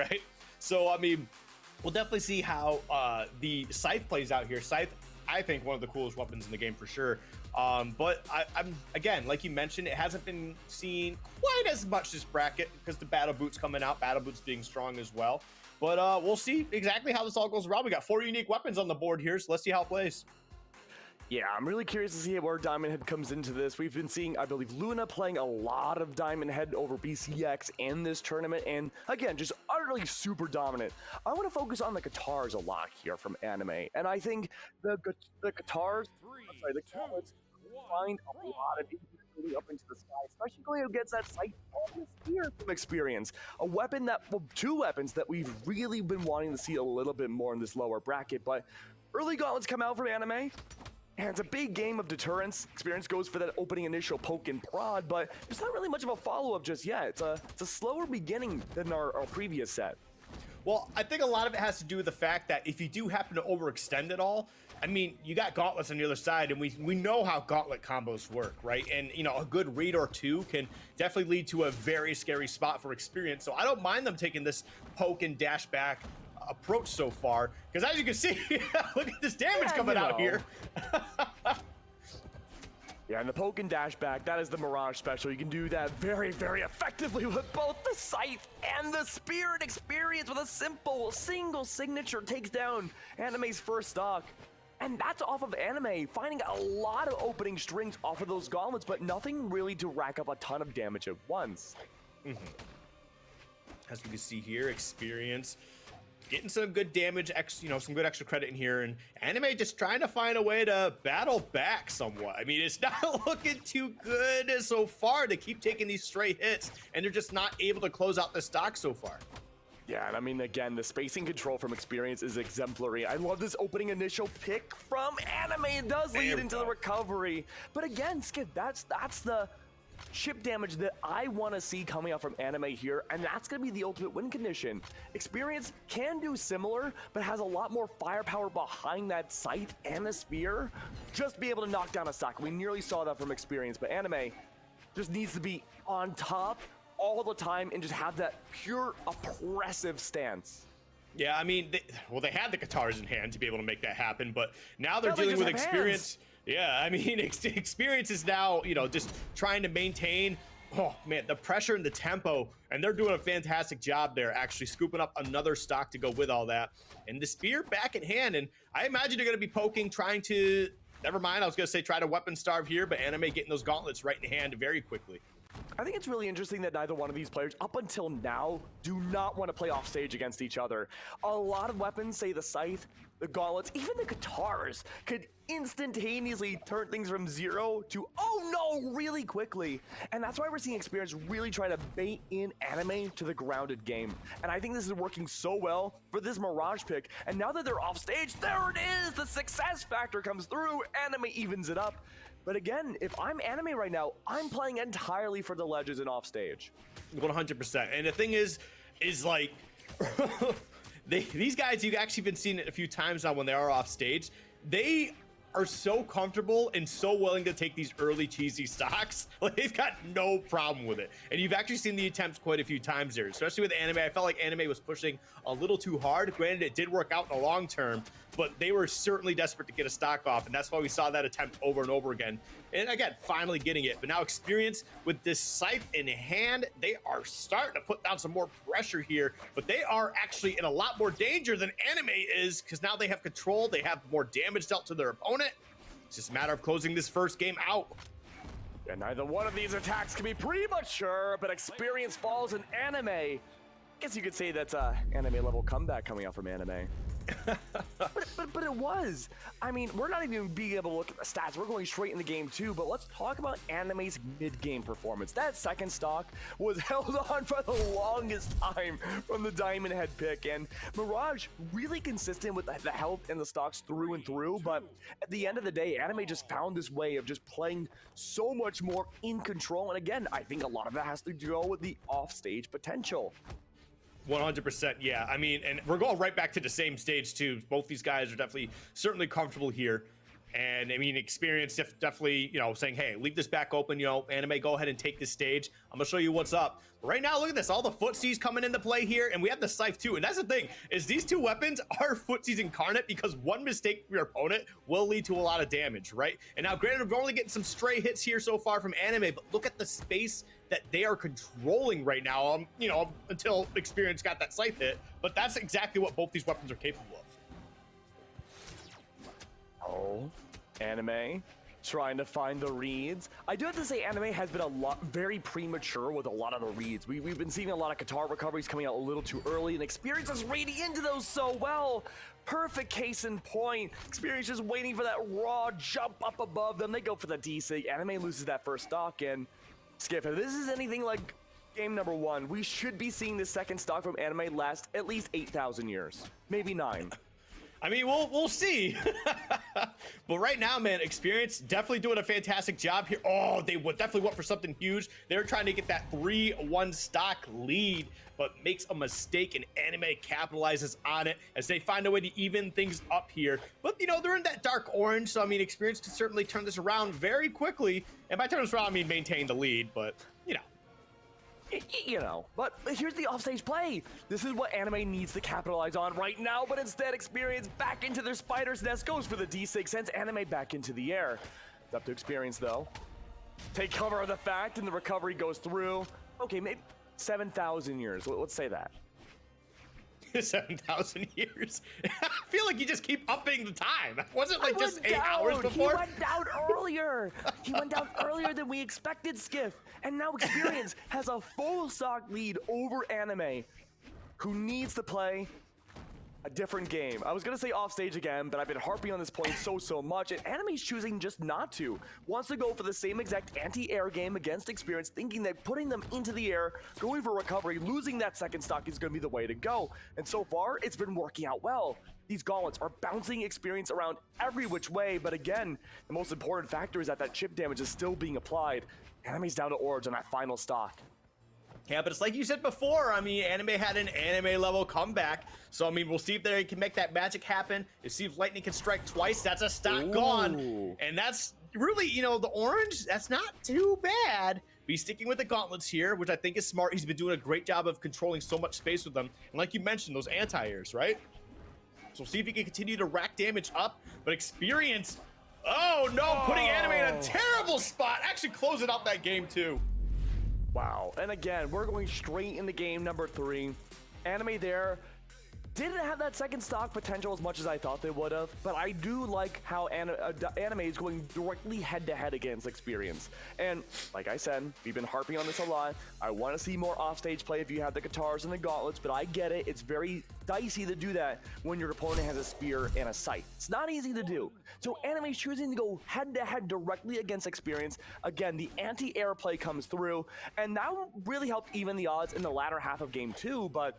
right? So, I mean, we'll definitely see how the Scythe plays out here. Scythe, I think, one of the coolest weapons in the game for sure. But I'm again, like you mentioned, it hasn't been seen quite as much this bracket because the Battle Boots coming out, Battle Boots being strong as well. But we'll see exactly how this all goes around. We got 4 unique weapons on the board here, so let's see how it plays. Yeah, I'm really curious to see where Diamond Head comes into this. We've been seeing, I believe, Luna playing a lot of Diamond Head over BCX in this tournament, and again, just utterly super dominant. I want to focus on the guitars a lot here from Anime, and I think the guitars, the gauntlets, find a lot of really up into the sky, especially who gets that sight on the spear from experience. A weapon that, well, 2 weapons that we've really been wanting to see a little bit more in this lower bracket, but early gauntlets come out from Anime. And it's a big game of deterrence. Experience goes for that opening initial poke and prod, but there's not really much of a follow-up just yet. It's a slower beginning than our previous set. Well, I think a lot of it has to do with the fact that if you do happen to overextend it all, I mean, you got gauntlets on the other side, and we know how gauntlet combos work, right? And, you know, a good read or 2 can definitely lead to a very scary spot for experience. So I don't mind them taking this poke and dash back approach so far, because as you can see, look at this damage coming out here. Yeah, and the poke and dash back, that is the Mirage special. You can do that very, very effectively with both the Scythe and the Spear, and experience with a simple single signature takes down Anime's first stock. And that's off of Anime, finding a lot of opening strings off of those gauntlets, but nothing really to rack up a ton of damage at once. As we can see here, experience getting some good damage, some good extra credit in here, and Anime just trying to find a way to battle back somewhat. I mean, it's not looking too good so far. They keep taking these stray hits, and they're just not able to close out the stock so far. Yeah, and I mean, again, the spacing control from experience is exemplary. I love this opening initial pick from Anime. It does lead into the recovery. But again, Skip, that's the chip damage that I want to see coming out from Anime here, and that's going to be the ultimate win condition. Experience can do similar, but has a lot more firepower behind that Scythe and the Spear. Just be able to knock down a stock. We nearly saw that from Experience, but Anime just needs to be on top all the time and just have that pure oppressive stance. Yeah, I mean, they had the guitars in hand to be able to make that happen, but now they're dealing with experience. Hands. Yeah, I mean, experience is now, just trying to maintain, oh man, the pressure and the tempo, and they're doing a fantastic job there, actually scooping up another stock to go with all that. And the Spear back in hand, and I imagine they're going to be poking, trying to, never mind, I was going to say try to weapon starve here, but Anime getting those gauntlets right in hand very quickly. I think it's really interesting that neither one of these players, up until now, do not want to play off stage against each other. A lot of weapons, say the Scythe, the gauntlets, even the guitars, could instantaneously turn things from 0 to, oh no, really quickly. And that's why we're seeing Experience really try to bait in Anime to the grounded game. And I think this is working so well for this Mirage pick. And now that they're off stage, there it is! The success factor comes through, Anime evens it up. But again, if I'm Anime right now, I'm playing entirely for the ledges and off stage. 100%. And the thing is like, these guys, you've actually been seeing it a few times now when they are off stage. They are so comfortable and so willing to take these early cheesy stocks. Like, they've got no problem with it. And you've actually seen the attempts quite a few times there, especially with Anime. I felt like Anime was pushing a little too hard. Granted, it did work out in the long term, but they were certainly desperate to get a stock off, and that's why we saw that attempt over and over again. And again, finally getting it. But now Experience with this Scythe in hand, they are starting to put down some more pressure here, but they are actually in a lot more danger than Anime is, because now they have control, they have more damage dealt to their opponent. It's just a matter of closing this first game out. And neither one of these attacks can be premature, but Experience falls in Anime. I guess you could say that's a Anime level comeback coming out from Anime. but it was. I mean, we're not even being able to look at the stats. We're going straight in the game too, but let's talk about Anime's mid-game performance. That second stock was held on for the longest time from the Diamond Head pick, and Mirage really consistent with the health and the stocks through and through, but at the end of the day, Anime just found this way of just playing so much more in control, and again, I think a lot of that has to go with the off-stage potential. 100%, yeah. I mean, and we're going right back to the same stage too. Both these guys are certainly comfortable here. And I mean, Experience definitely, you know, saying, hey, leave this back open, you know, Anime, go ahead and take this stage. I'm gonna show you what's up. But right now, look at this, all the footsies coming into play here, and we have the Scythe too. And that's the thing, is these two weapons are footsies incarnate, because one mistake from your opponent will lead to a lot of damage, right? And now, granted, we're only getting some stray hits here so far from Anime, but look at the space that they are controlling right now, you know, until Experience got that Scythe hit. But that's exactly what both these weapons are capable of. Oh, Anime trying to find the reads. I do have to say, Anime has been very premature with a lot of the reads. We've been seeing a lot of guitar recoveries coming out a little too early, and Experience is reading into those so well. Perfect case in point. Experience just waiting for that raw jump up above them. They go for the DC. Anime loses that first stock, and Skip, if this is anything like game number 1, we should be seeing the second stock from Anime last at least 8,000 years, maybe 9. I mean, we'll see. But right now, man, Experience definitely doing a fantastic job here. Oh, they definitely went for something huge. They're trying to get that 3-1 stock lead, but makes a mistake, and Anime capitalizes on it as they find a way to even things up here. But, you know, they're in that dark orange, so, I mean, Experience can certainly turn this around very quickly. And by turn this around, I mean maintain the lead, but, you know. You know, but here's the offstage play. This is what Anime needs to capitalize on right now, but instead Experience back into their spider's nest, goes for the D6, sends Anime back into the air. It's up to Experience, though. Take cover of the fact, and the recovery goes through. Okay, maybe 7,000 years. Let's say that. 7,000 years. I feel like you just keep upping the time. Wasn't like just 8 hours before? He went down earlier. He went down earlier than we expected, Skiff. And now Experience has a full stock lead over Anime, who needs to play a different game. I was gonna say off stage again, but I've been harping on this point so much, and Anime's choosing just not to. Wants to go for the same exact anti-air game against Experience, thinking that putting them into the air, going for recovery, losing that second stock is gonna be the way to go. And so far, it's been working out well. These gauntlets are bouncing Experience around every which way, but again, the most important factor is that chip damage is still being applied. Anime's down to orange on that final stock. Yeah, but it's like you said before, I mean, Anime had an Anime level comeback. So, I mean, we'll see if they can make that magic happen. We'll see if Lightning can strike twice. That's a stock gone. And that's really, you know, the orange, that's not too bad. But he's sticking with the gauntlets here, which I think is smart. He's been doing a great job of controlling so much space with them. And like you mentioned, those anti-airs, right? So, see if he can continue to rack damage up. But Experience, oh no, putting Anime in a terrible spot. Actually closing out that game too. Wow, and again, we're going straight into game number 3. Anime there didn't have that second stock potential as much as I thought they would have, but I do like how Anime is going directly head-to-head against Experience. And like I said, we've been harping on this a lot. I want to see more offstage play if you have the guitars and the gauntlets, but I get it. It's very dicey to do that when your opponent has a spear and a scythe. It's not easy to do. So Anime's choosing to go head-to-head directly against Experience. Again, the anti-air play comes through, and that really helped even the odds in the latter half of game 2, but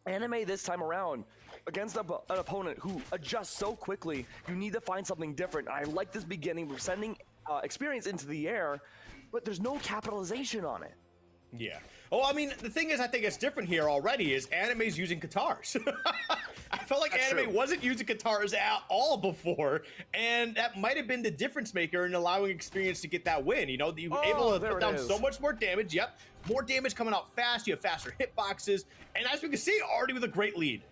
Anime this time around against an opponent who adjusts so quickly, you need to find something different. I like this beginning. We're sending Experience into the air, but there's no capitalization on it. Yeah. Oh, I mean, the thing is, I think it's different here already is Anime's using guitars. I felt like That's Anime true. wasn't using guitars at all before, and that might have been the difference maker in allowing Experience to get that win. You know, you were able to put down so much more damage. Yep, more damage coming out fast. You have faster hitboxes, and as we can see, already with a great lead.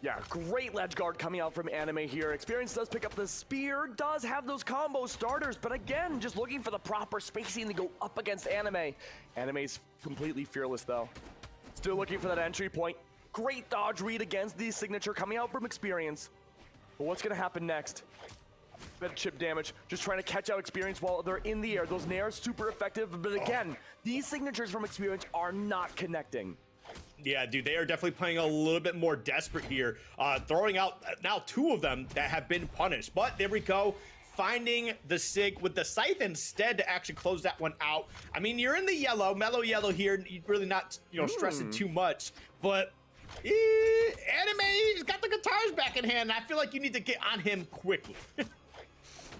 Yeah, great ledge guard coming out from Anime here. Experience does pick up the spear, does have those combo starters, but again, just looking for the proper spacing to go up against Anime. Anime's completely fearless though. Still looking for that entry point. Great dodge read against the signature coming out from Experience. But what's gonna happen next? Better chip damage, just trying to catch out Experience while they're in the air. Those nairs super effective, but again, these signatures from Experience are not connecting. Yeah, dude, they are definitely playing a little bit more desperate here. Throwing out now 2 of them that have been punished. But there we go. Finding the Sig with the Scythe instead to actually close that one out. I mean, you're in the yellow, mellow yellow here. You're really not, you know, stressing too much. But Anime's got the guitars back in hand. And I feel like you need to get on him quickly.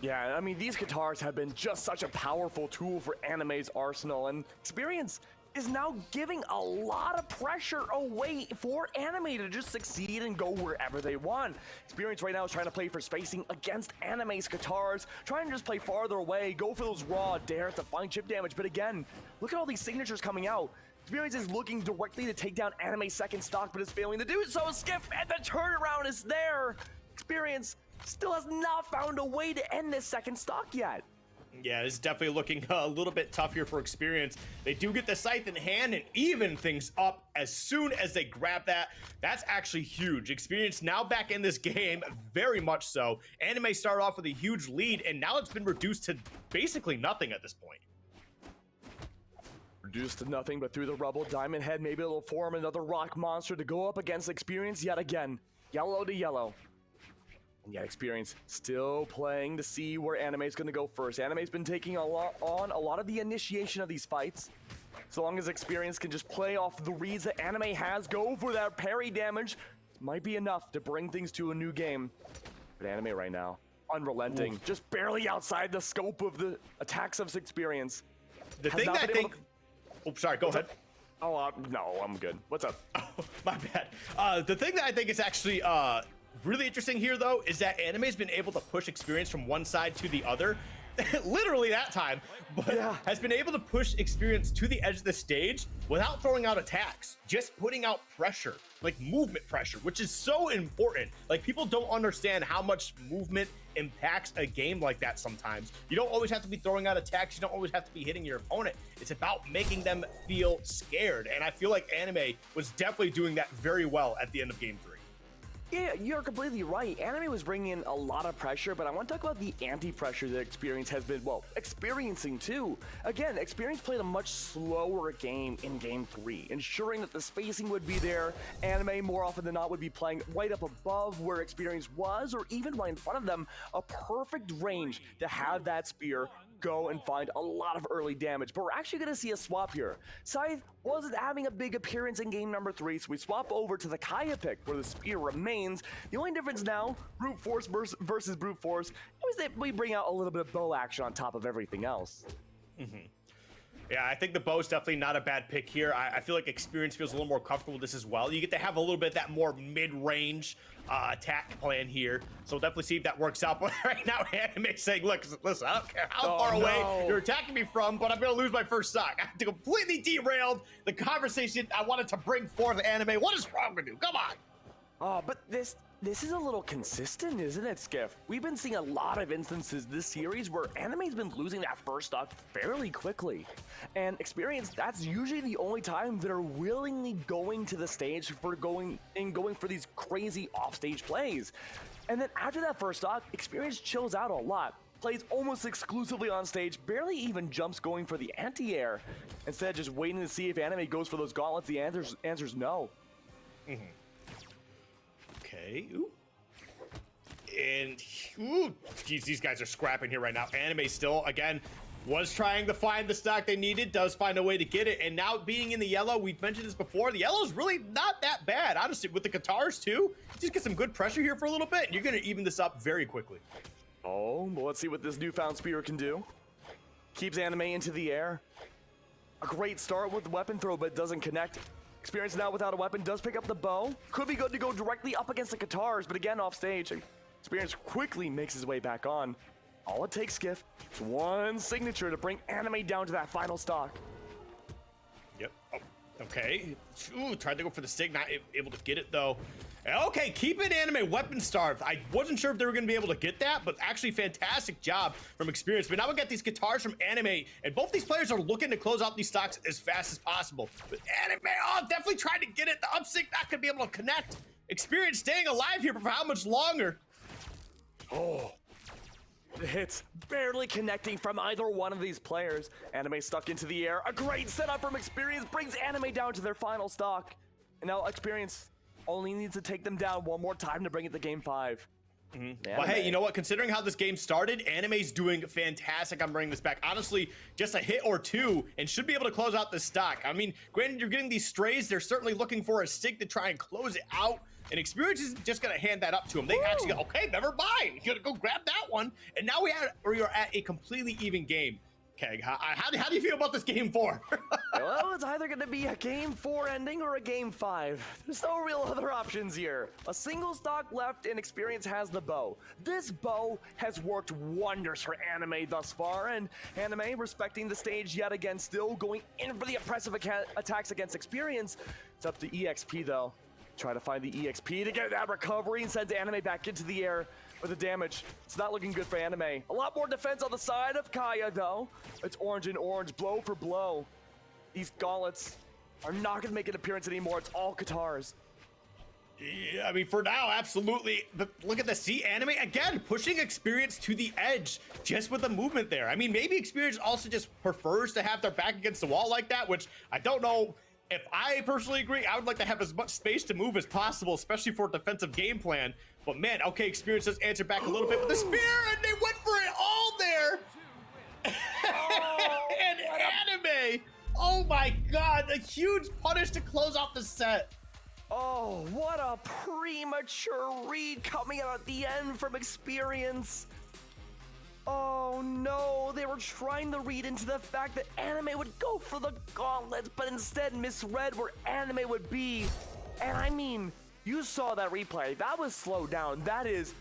Yeah, I mean, these guitars have been just such a powerful tool for Anime's arsenal, and Experience is now giving a lot of pressure away for Anime to just succeed and go wherever they want. Experience right now is trying to play for spacing against Anime's Katars, trying to just play farther away, go for those raw dares to find chip damage. But again, look at all these signatures coming out. Experience is looking directly to take down Anime's second stock, but is failing to do so. Skiff, and the turnaround is there. Experience still has not found a way to end this second stock yet. Yeah, it's definitely looking a little bit tough here for Experience. They do get the scythe in hand and even things up as soon as they grab that. That's actually huge. Experience now back in this game, very much so. Anime started off with a huge lead, and now it's been reduced to basically nothing at this point. Reduced to nothing, but through the rubble, Diamond Head maybe it'll form another rock monster to go up against Experience yet again. Yellow to yellow. And yet Experience still playing to see where Anime's going to go first. Anime's been taking on a lot of the initiation of these fights. So long as Experience can just play off the reads that Anime has, go for that parry damage, might be enough to bring things to a new game. But Anime right now, unrelenting, just barely outside the scope of the attacks of Experience. The thing that I think... Oh, sorry, go ahead. Oh, no, I'm good. What's up? Oh, my bad. The thing that I think is actually really interesting here, though, is that Anime's been able to push Experience from one side to the other, literally that time, but has been able to push Experience to the edge of the stage without throwing out attacks, just putting out pressure, like movement pressure, which is so important. Like, people don't understand how much movement impacts a game like that sometimes. You don't always have to be throwing out attacks. You don't always have to be hitting your opponent. It's about making them feel scared, and I feel like Anime was definitely doing that very well at the end of Game 3. Yeah, you're completely right. Anime was bringing in a lot of pressure, but I want to talk about the anti-pressure that Experience has been, well, experiencing too. Again, Experience played a much slower game in Game 3, ensuring that the spacing would be there. Anime, more often than not, would be playing right up above where Experience was, or even right in front of them, a perfect range to have that spear go and find a lot of early damage. But we're actually going to see a swap here. Scythe wasn't having a big appearance in game number 3, so we swap over to the Kaya pick where the spear remains. The only difference now, brute force versus brute force, is that we bring out a little bit of bow action on top of everything else. Yeah, I think the bow is definitely not a bad pick here. I feel like Experience feels a little more comfortable with this as well. You get to have a little bit of that more mid-range attack plan here. So we'll definitely see if that works out. But right now, Anime's saying, look, listen, I don't care how far away you're attacking me from, but I'm going to lose my first stock. I completely derailed the conversation I wanted to bring forth Anime. What is wrong with you? Come on. Oh, but this is a little consistent, isn't it, Skiff? We've been seeing a lot of instances this series where Anime's been losing that first stock fairly quickly. And Experience, that's usually the only time they're willingly going to the stage for going for these crazy offstage plays. And then after that first stock, Experience chills out a lot. Plays almost exclusively on stage, barely even jumps going for the anti-air. Instead, just waiting to see if Anime goes for those gauntlets, the answer's no. Okay. Ooh. And ooh, geez, these guys are scrapping here right now. Anime still, again, was trying to find the stock they needed, does find a way to get it, and now being in the yellow, we've mentioned this before, the yellow is really not that bad, honestly, with the Katars too. Just get some good pressure here for a little bit, and you're going to even this up very quickly. Oh, well, let's see what this newfound spear can do. Keeps Anime into the air. A great start with the weapon throw, but doesn't connect. Experience now without a weapon, does pick up the bow. Could be good to go directly up against the Katars, but again, off stage. Experience quickly makes his way back on. All it takes, Skiff, is one signature to bring Anime down to that final stock. Yep. Oh, okay. Ooh, tried to go for the stick, not able to get it though. Okay, keep it Anime weapon starved. I wasn't sure if they were going to be able to get that, but actually fantastic job from Experience. But now we got these Katars from Anime, and both these players are looking to close out these stocks as fast as possible. But Anime, oh, definitely tried to get it. The upsync not going to be able to connect. Experience staying alive here for how much longer? Oh, the hits barely connecting from either one of these players. Anime stuck into the air. A great setup from Experience brings Anime down to their final stock. And now Experience only needs to take them down one more time to bring it to game 5. But hey, you know what? Considering how this game started, Anime's doing fantastic on bringing this back. Honestly, just a hit or two and should be able to close out the stock. I mean, granted, you're getting these strays. They're certainly looking for a stick to try and close it out. And Experience is just going to hand that up to him. They actually go, okay, never mind. You're going to go grab that one. And now we are at a completely even game. Keg, how do you feel about this game 4? Well, it's either going to be a game 4 ending or a game 5. There's no real other options here. A single stock left and Experience has the bow. This bow has worked wonders for Anime thus far, and Anime respecting the stage yet again, still going in for the oppressive attacks against Experience. It's up to EXP though. Try to find the EXP to get that recovery and sends Anime back into the air. With the damage, it's not looking good for Anime. A lot more defense on the side of Kaya, though. It's orange and orange, blow for blow. These gauntlets are not going to make an appearance anymore. It's all Katars. Yeah, I mean, for now, absolutely. But look at the see Anime again, pushing Experience to the edge just with the movement there. I mean, maybe Experience also just prefers to have their back against the wall like that, which I don't know. If I personally agree, I would like to have as much space to move as possible, especially for a defensive game plan. But man, okay, Experience does answer back a little bit with the spear, and they went for it all there. And Anime, oh my god, a huge punish to close off the set. Oh, what a premature read coming out at the end from Experience. Oh no, they were trying to read into the fact that Anime would go for the gauntlets, but instead misread where Anime would be. And I mean, you saw that replay. That was slowed down. That is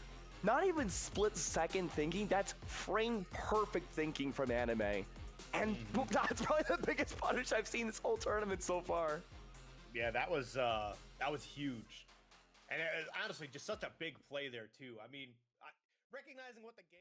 not even split-second thinking. That's frame-perfect thinking from Anime. And that's probably the biggest punish I've seen this whole tournament so far. Yeah, that was huge. And honestly, just such a big play there, too. I mean, recognizing what the game...